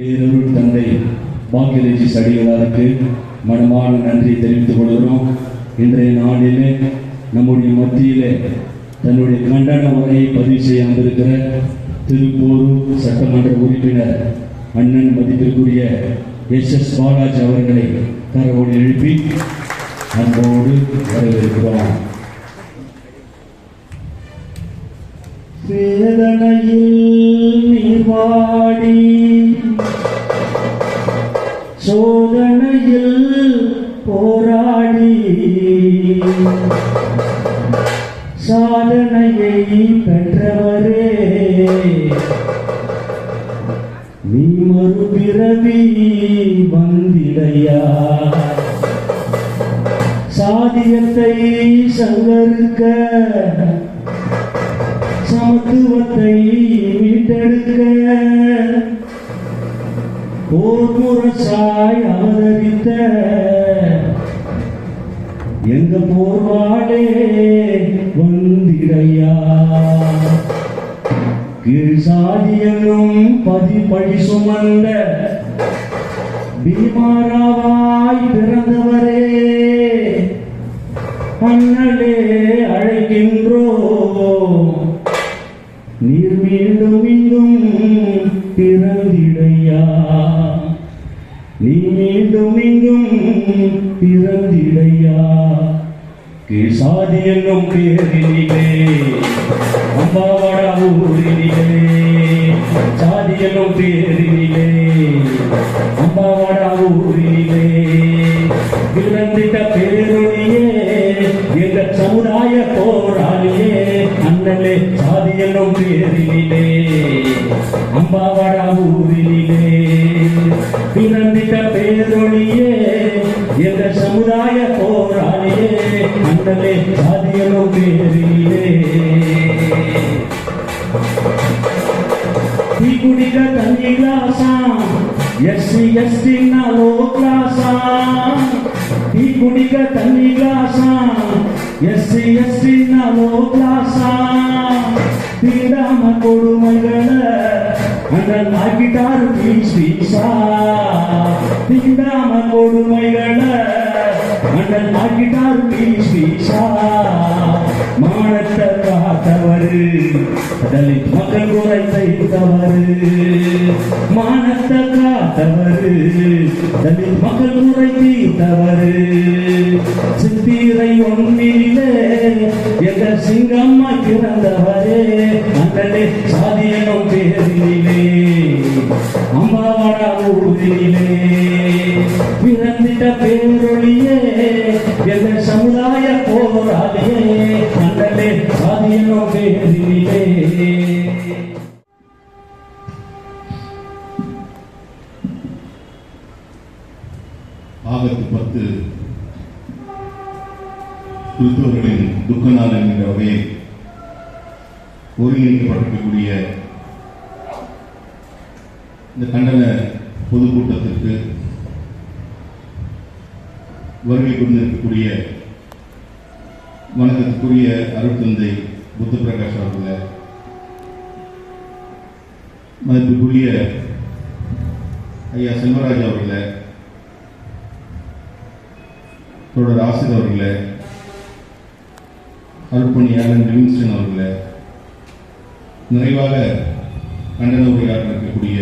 பேரருள் தந்தை பாக்கியலட்சுமி அடிகளாருக்கு மனமான நன்றி தெரிவித்துக் கொள்கிறோம். இன்றைய நாளிலே நம்முடைய மத்தியிலே தன்னுடைய கண்டன உரையை பதிவு செய்ய வந்திருக்கிற திருப்பூர் சட்டமன்ற உறுப்பினர் அண்ணன் மதிப்பிற்குரிய SS பாலாஜி அவர்களை கரவோடு எழுப்பி அன்போடு வரவேற்கிறோம். வேதனையில் நீர்வாடி சோதனையில் போராடி சாதனையை பெற்றவரே, நீ மறுபிறவி வந்திடையா, சாதியத்தை சங்கருக்க சமத்துவத்தை மீட்டெடுக்க போர் முரசாய் அவதரித்த எங்க போர்வாடே வந்திடையா, கீழ் சாதியனும் பதிப்படி சுமந்த பீமாராவாய் பிறந்தவரே, அண்ணலே அழைக்கின்றோ, நீர் மீண்டும் இங்கும் பிறந்திடையா, நீ மீண்டும் இங்கும் பிறந்திடையா, கீழ் சாதி என்னும் பேரினிலே அம்பாவாடா ஊரினிலே, சாதி என்னும் பேரினிலே அம்பாவாடா ஊரினிலே பிறந்திட்ட பேரொழியே, எங்க சமுதாய போராளியே, அண்ணலே சாதி என்னும் பேரினிலே அம்பாவாடா ஊரினிலே பிறந்திட்ட பேரொழியே, எங்க சமுதாய போராளியே, அண்ணலே சாதி என்னும் பேரினிலே டீ குடிக்க தண்ணி கிளாஸா, SC ST லோ கிளாஸா, டீ குடிக்க தண்ணி கிளாஸா, SC ST லோ கிளாஸா, தீண்டாம கொடுமைகளை அண்ணன் ஆக்கிட்டாரு பீஸா, தீண்டாம கொடுமைகளை அண்ணன் ஆக்கிட்டாரு பீஸா, மானத்தை காத்தவரு தலித் மக்கள் குறை தைத்தவரு, மானத்தை காத்தவரு தலித் மக்கள் குறை தீர்த்தவரு, சித்திரை ஒன்னிலே எங்க சிங்கம்மா பிறந்தவரே, அண்ணலே சாதி என்னும் பேரினிலே அம்பாவாடா ஊரினிலே பிறந்திட்ட பேரொழியே, எங்க சமுதாய போராளியே, அண்ணலே சாதி என்னும் பேரினிலே. ஆகஸ்ட் 10 கிறிஸ்தவர்களின் துக்க நாள் என்கிற வகையில் ஒருங்கிணைக்கப்பட்டிருக்கக்கூடிய இந்த கண்டன பொதுக்கூட்டத்திற்கு வருகை கொண்டிருக்கக்கூடிய வணக்கத்துக்குரிய அருட்தந்தை புத்த பிரகாஷ் அவர்களே, மதிப்புக்குரிய ஐயா செல்வராஜ் அவர்களே, தொடர் ஆசிரியர் அவர்களே, அருட்பணியாளர் லிவிங்ஸ்டன் அவர்களே, நிறைவாக கண்டன உரையாற்ற இருக்கக்கூடிய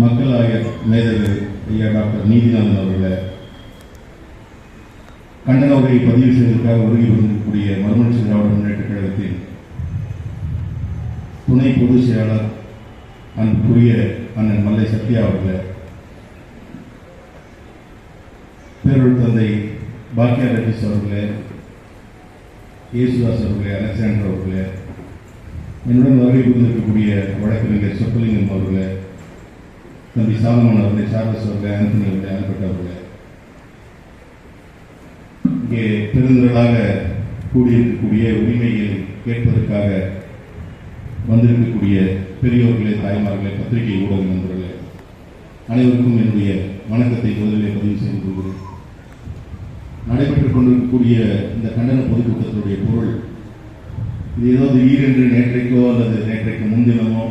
மக்கள் ஆயர் மேதகு ஐயா டாக்டர் நீதிநாதன் அவர்களே, கண்டன உரையை பதிவு செய்வதற்காக வருகை கொண்டிருக்கக்கூடிய மறுமலர்ச்சி திராவிட முன்னேற்ற கழகத்தின் துணை பொதுச் செயலாளர் அன்புக்குரிய அண்ணன் மல்லை சத்யா அவர்களே, பேரொரு தந்தை பாக்கியா ரஜீஷ் அவர்களே, இயேசுதாஸ் அவர்களே, அலெக்சாண்டர் அவர்களே, என்னுடன் வருகை கொண்டிருக்கக்கூடிய வழக்கறிஞர் சொக்கலிங்கம் அவர்களே, தம்பி சாலமன் அவர்களே, சார்லஸ் அவர்களே, ஆந்தனி அவர்களே, ஆல்பர்ட் அவர்களே, இங்கே பெருந்திரளாக கூடியிருக்கக்கூடிய உரிமையை கேட்பதற்காக வந்திருக்கக்கூடிய பெரியோர்களே, தாய்மார்களே, பத்திரிகை ஊடக நண்பர்களே, அனைவருக்கும் என்னுடைய வணக்கத்தை முதலிலே பதிவு செய்து கொள்கிறேன். நடைபெற்றுக் கொண்டிருக்கக்கூடிய இந்த கண்டன பொதுக்கூட்டத்தினுடைய பொருள் இது ஏதோ திடீரென்று நேற்றைக்கோ அல்லது நேற்றைக்கு முன்தினமோ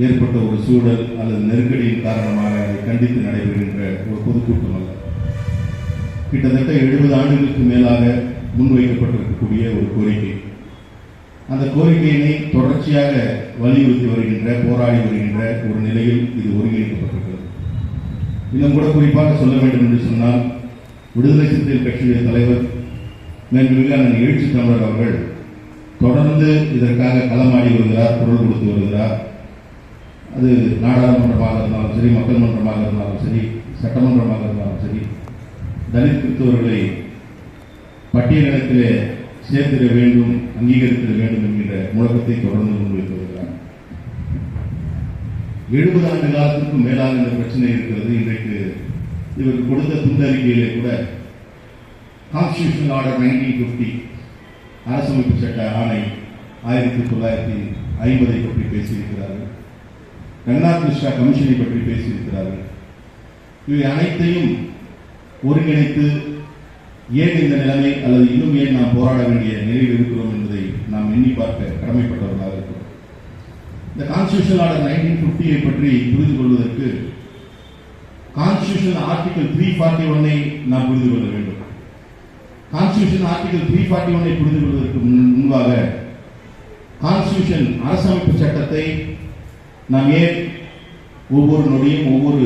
ஏற்பட்ட ஒரு சூழல் அல்லது நெருக்கடியின் காரணமாக அதை கண்டித்து நடைபெறுகின்ற ஒரு பொதுக்கூட்டம் அல்ல. கிட்டத்தட்ட 70 ஆண்டுகளுக்கு மேலாக முன்வைக்கப்பட்டிருக்கக்கூடிய ஒரு கோரிக்கை. அந்த கோரிக்கையினை தொடர்ச்சியாக வலியுறுத்தி வருகின்ற, போராடி வருகின்ற ஒரு நிலையில் இது ஒருங்கிணைக்கப்பட்டிருக்கிறது. இன்னும் கூட குறிப்பாக சொல்ல வேண்டும் என்று சொன்னால், விடுதலை சிறுத்தைகள் கட்சியுடைய தலைவர் மேன்மிகு அண்ணன் எழுச்சி தமிழர் அவர்கள் தொடர்ந்து இதற்காக களமாடி வருகிறார், குரல் கொடுத்து வருகிறார். அது நாடாளுமன்றமாக இருந்தாலும் சரி, மக்கள் மன்றமாக இருந்தாலும் சரி, சட்டமன்றமாக இருந்தாலும் சரி, தலித் கிறிஸ்தவர்களை பட்டியலினத்திலே சேர்த்திட வேண்டும், அங்கீகரித்திட வேண்டும் என்கின்ற முழக்கத்தை தொடர்ந்து முன்வைத்து வருகிறார். 70 ஆண்டு காலத்திற்கும் மேலாக இந்த பிரச்சனை இருக்கிறது. இன்றைக்கு இவர் கொடுத்த துண்டறிக்கையிலே கூட கான்ஸ்டிடியூஷனல் ஆர்டர் 1950 அரசமைப்பு சட்ட ஆணை 1950 பற்றி பேசியிருக்கிறார்கள். ரங்கநாத் மிஸ்ரா கமிஷனை பற்றி பேசியிருக்கிறார்கள். இவை அனைத்தையும் ஒருங்கிணைத்து ஏன் இந்த நிலைமை அல்லது இன்னும் ஏன் நாம் போராட வேண்டிய நிலையில் இருக்கிறோம் என்பதை நாம் எண்ணி பார்க்க கடமைப்பட்டவர்களாக இருக்கிறோம். இந்த கான்ஸ்டிடியூஷனல் ஆர்டர் 1950 பற்றி புரிந்து கொள்வதற்கு கான்ஸ்டிடியூஷன் ஆர்டிகல் 341 நாம் புரிந்து கொள்ள வேண்டும். கான்ஸ்டிடியூஷன் ஆர்டிகல் 341 புரிந்து கொள்வதற்கு முன்பாக கான்ஸ்டிடியூஷன் அரசமைப்பு சட்டத்தை நாம் ஏன் ஒவ்வொரு நொடியும் ஒவ்வொரு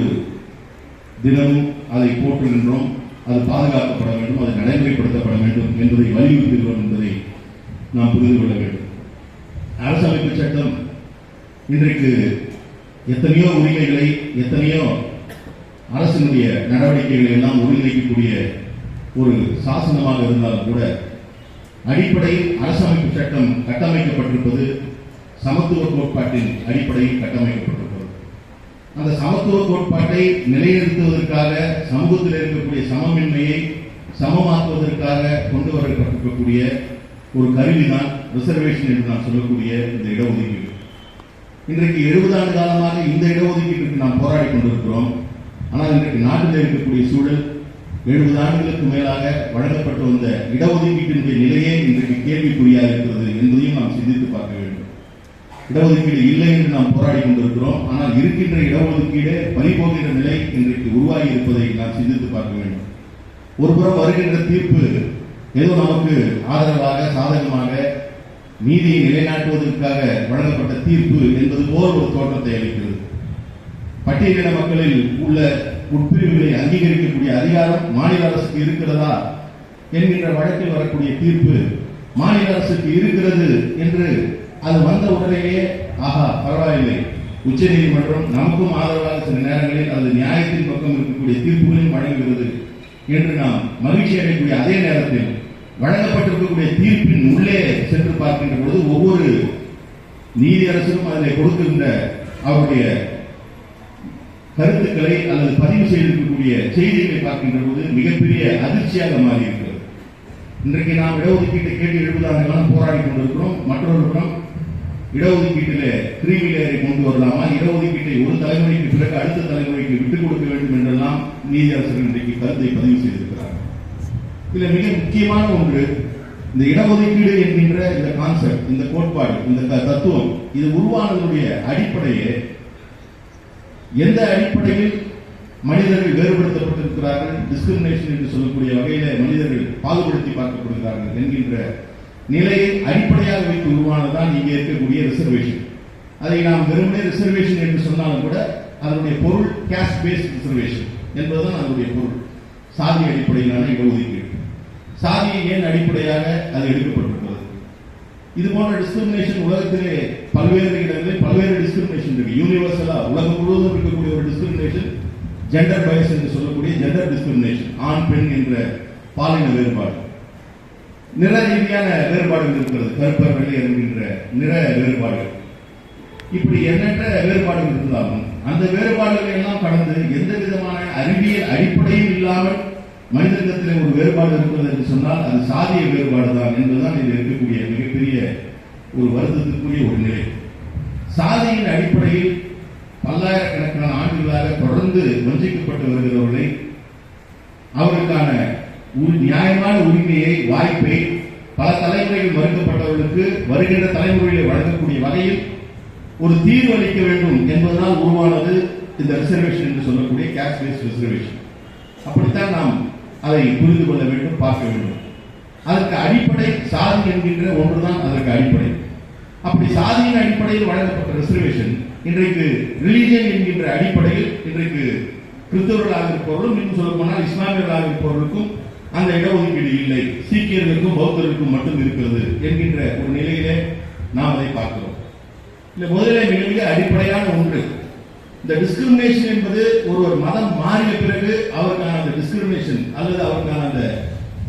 தினமும் அதை போற்றுகின்றோம், அது பாதுகாக்கப்பட வேண்டும், அது நடைமுறைப்படுத்தப்பட வேண்டும் என்பதை வலியுறுத்துகிறோம் என்பதை நாம் புரிந்து கொள்ள வேண்டும். அரசமைப்பு சட்டம் இன்றைக்கு எத்தனையோ உரிமைகளை, எத்தனையோ அரசினுடைய நடவடிக்கைகளை எல்லாம் ஒருங்கிணைக்கக்கூடிய ஒரு சாசனமாக இருந்தாலும் கூட அடிப்படையில் அரசமைப்பு சட்டம் கட்டமைக்கப்பட்டிருப்பது சமத்துவ கோட்பாட்டின் அடிப்படையில் கட்டமைக்கப்பட்டிருப்பது. அந்த சமத்துவ கோட்பாட்டை நிலைநிறுத்துவதற்காக சமூகத்தில் இருக்கக்கூடிய சமமின்மையை சமமாக்குவதற்காக கொண்டு வரப்பட்டிருக்கக்கூடிய ஒரு கருவிதான் ரிசர்வேஷன் என்று நாம் சொல்லக்கூடிய இந்த இடஒதுக்கீடு. இன்றைக்கு 70 ஆண்டு காலமாக இந்த இடஒதுக்கீட்டுக்கு நாம் போராடி கொண்டிருக்கிறோம். ஆனால் இன்றைக்கு நாட்டில் இருக்கக்கூடிய சூழல் 70 ஆண்டுகளுக்கு மேலாக வழங்கப்பட்டு வந்த இடஒதுக்கீட்டினுடைய நிலையே இன்றைக்கு கேள்விக்குறியாக இருக்கிறது என்பதையும் நாம் சிந்தித்து பார்க்க வேண்டும். இடஒதுக்கீடு இல்லை என்று நாம் போராடி கொண்டிருக்கிறோம். ஆனால் இருக்கின்ற இடஒதுக்கீடு பறிபோகின்ற நிலை இன்றைக்கு உருவாகி இருப்பதை நாம் சிந்தித்து பார்க்க வேண்டும். ஒருபுறம் வருகின்ற தீர்ப்பு ஏதோ நமக்கு ஆதரவாக, சாதகமாக, நீதியை நிலைநாட்டுவதற்காக வழங்கப்பட்ட தீர்ப்பு என்பது போல் ஒரு தோற்றத்தை அளிக்கிறது. பட்டியலின மக்களில் உள்ள உட்பிரிவுகளை அங்கீகரிக்கக்கூடிய அதிகாரம் மாநில அரசுக்கு இருக்கிறதா என்கின்ற வழக்கில் வரக்கூடிய தீர்ப்பு மாநில அரசுக்கு இருக்கிறது என்று அது வந்த உடனேயே ஆஹா பரவாயில்லை, உச்ச நீதிமன்றம் நமக்கும் ஆதரவாக சில நேரங்களில் அது நியாயத்தின் பக்கம் இருக்கக்கூடிய தீர்ப்புகளையும் வழங்குகிறது என்று நாம் மகிழ்ச்சி அடையக்கூடிய அதே நேரத்தில் வழங்கப்பட்டிருக்கக்கூடிய தீர்ப்பின் உள்ளே சென்று பார்க்கின்ற பொழுது ஒவ்வொரு நீதியரசரும் அதில் கொடுக்கின்ற அவருடைய கருத்துக்களை அல்லது பதிவு செய்திருக்கக்கூடிய செய்திகளை பார்க்கின்ற போது மிகப்பெரிய அதிர்ச்சியாக மாறி இருக்கிறது. இன்றைக்கு நாம் இடஒதுக்கீட்டை கேட்டு 70 ஆண்டு காலம் போராடி கொண்டிருக்கிறோம். மற்றொரு புறம் இடஒதுக்கீட்டிலே கிரீமிலேயரை கொண்டு வரலாமா, இடஒதுக்கீட்டை ஒரு தலைமுறைக்கு பிறகு அடுத்த தலைமுறைக்கு விட்டுக் கொடுக்க வேண்டும் என்றெல்லாம் நீதியரசர்கள் இன்றைக்கு கருத்தை பதிவு செய்திருக்கிறார்கள். இதுல மிக முக்கியமான ஒன்று, இந்த இடஒதுக்கீடு என்கின்ற இந்த கான்செப்ட், இந்த கோட்பாடு, இந்த தத்துவம், இது உருவானதுடைய அடிப்படையே எந்த அடிப்படையில் மனிதர்கள் வேறுபடுத்தப்பட்டிருக்கிறார்கள், டிஸ்கிரிமினேஷன் என்று சொல்லக்கூடிய வகையில மனிதர்கள் பாகுபடுத்தி பார்க்கப்படுகிறார்கள் என்கின்ற நிலையை அடிப்படையாக வைத்து உருவானதுதான் இங்கே இருக்கக்கூடிய ரிசர்வேஷன். அதை நாம் வெறுமனே ரிசர்வேஷன் என்று சொன்னாலும் கூட அதனுடைய பொருள் கேஸ்ட் பேஸ்ட் ரிசர்வேஷன் என்பதுதான் அதனுடைய பொருள். சாதி அடிப்படையிலான இடஒதுக்கீடு. சாதியை ஏன் அடிப்படையாக அது எடுக்கப்பட்டிருக்கிறது? இது போன்ற டிஸ்கிரிமினேஷன் உலகத்திலே பல்வேறு இடங்களில் பல்வேறு டிஸ்கிரிமினேஷன் இருக்கு. யூனிவர்சலா உலகம் முழுவதும் இருக்கக்கூடிய ஒரு டிஸ்கிரிமினேஷன் ஜெண்டர் பயஸ் என்று சொல்லக்கூடிய ஜெண்டர் டிஸ்கிரிமினேஷன், ஆண் பெண் என்ற பாலின வேறுபாடு. நிற ரீதியான வேறுபாடுகள் இருக்கிறது, கருப்பர் வெள்ளை என்கின்ற நிற வேறுபாடுகள். இப்படி எண்ணற்ற வேறுபாடுகள் இருந்தாலும் அந்த வேறுபாடுகளை எல்லாம் கடந்து எந்த விதமான அறிவியல் அடிப்படையும் இல்லாமல் மனிதனிடத்தில் ஒரு வேறுபாடு இருக்கிறது என்று சொன்னால் அது சாதிய வேறுபாடு தான் என்பதுதான் இதில் இருக்கக்கூடிய மிகப்பெரிய ஒரு வருத்தத்திற்குரிய ஒரு நிலை. சாதியின் அடிப்படையில் பல்லாயிரக்கணக்கான ஆண்டுகளாக தொடர்ந்து வஞ்சிக்கப்பட்டு வருகிறவர்களை அவர்களுக்கான நியாயமான உரிமையை, வாய்ப்பை பல தலைமுறைகள் மறுக்கப்பட்டவர்களுக்கு வருகின்ற தலைமுறைகளை வழங்கக்கூடிய வகையில் ஒரு தீர்வு அளிக்க வேண்டும் என்பதனால் உருவானது இந்த ரிசர்வேஷன் என்று சொல்லக்கூடிய கேஸ்ட் பேஸ்ட் ரிசர்வேஷன். அப்படித்தான் நாம் அதை புரிந்து கொள்ள வேண்டும், பார்க்க வேண்டும். அதற்கு அடிப்படை சாதி என்கின்ற ஒன்றுதான் அதற்கு அடிப்படை. அப்படி சாதியின் அடிப்படையில் வழங்கப்பட்ட ரிசர்வேஷன் இன்றைக்கு ரிலீஜன் என்கின்ற அடிப்படையில் இன்றைக்கு கிறிஸ்தவர்களாக இருப்பவர்களும், இன்னும் சொல்ல போனால் இஸ்லாமியர்களாக இருப்பவர்களுக்கும் அந்த இடஒதுக்கீடு இல்லை, சீக்கியர்களுக்கும் பௌத்தர்களுக்கும் மட்டும் இருக்கிறது என்கின்ற ஒரு நிலையிலே நாம் அதை பார்க்கிறோம். இல்லை, முதலிலே மிக அடிப்படையான ஒன்று, இந்த டிஸ்கிரிமினேஷன் என்பது ஒரு மதம் மாறிய பிறகு அவருக்கான அந்த டிஸ்கிரிமினேஷன் அல்லது அவருக்கான அந்த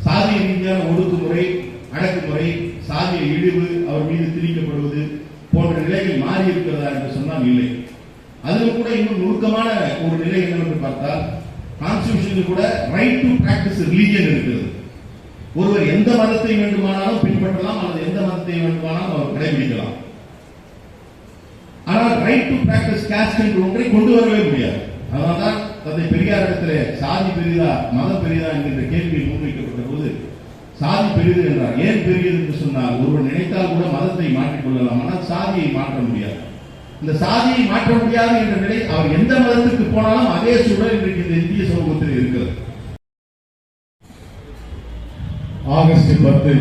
சாதிய ரீதியான ஒடுக்குமுறை, அடக்குமுறை, சாதிய இழிவு அவர் மீது திணிக்கப்படுவது போன்ற நிலைகள் மாறி இருக்கிறதா என்று சொன்னால் இல்லை. அதிலும் கூட இன்னும் நுணுக்கமான ஒரு நிலை என்னவென்று பார்த்தால், கான்ஸ்டிடியூஷனில் கூட ரைட் டு பிராக்டிஸ் ரிலீஜன் இருக்கிறது. ஒருவர் எந்த மதத்தை வேண்டுமானாலும் பின்பற்றலாம் அல்லது எந்த மதத்தை வேண்டுமானாலும் அவர் கடைபிடிக்கலாம். ஆனால் ரைட் டு பிராக்டிஸ் காஸ்ட் என்ற ஒன்றை கொண்டு வரவே முடியாது. அதனால்தான் தந்தை பெரியார் இடத்திலே சாதி பெரிதா மதம் பெரிதா என்கின்ற கேள்வி முன்வைக்கப்பட்ட போது சாதி பெரிது என்றார். ஏன் பெரியது என்று சொன்னால், ஒருவர் நினைத்தால் கூட மதத்தை மாற்றிக் கொள்ளலாம், ஆனால் சாதியை மாற்ற முடியாது. இந்த சாதியை மாற்ற முடியாது என்ற நிலை அவர் எந்த மதத்துக்கு போனாலும் அதே சூழல் இன்றைக்கு இந்த இந்திய சமூகத்தில் இருக்கிறது. ஆகஸ்ட் 10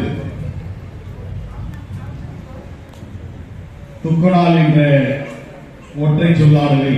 துக்கநாள் என்ற ஒற்றை சொல்லாடலை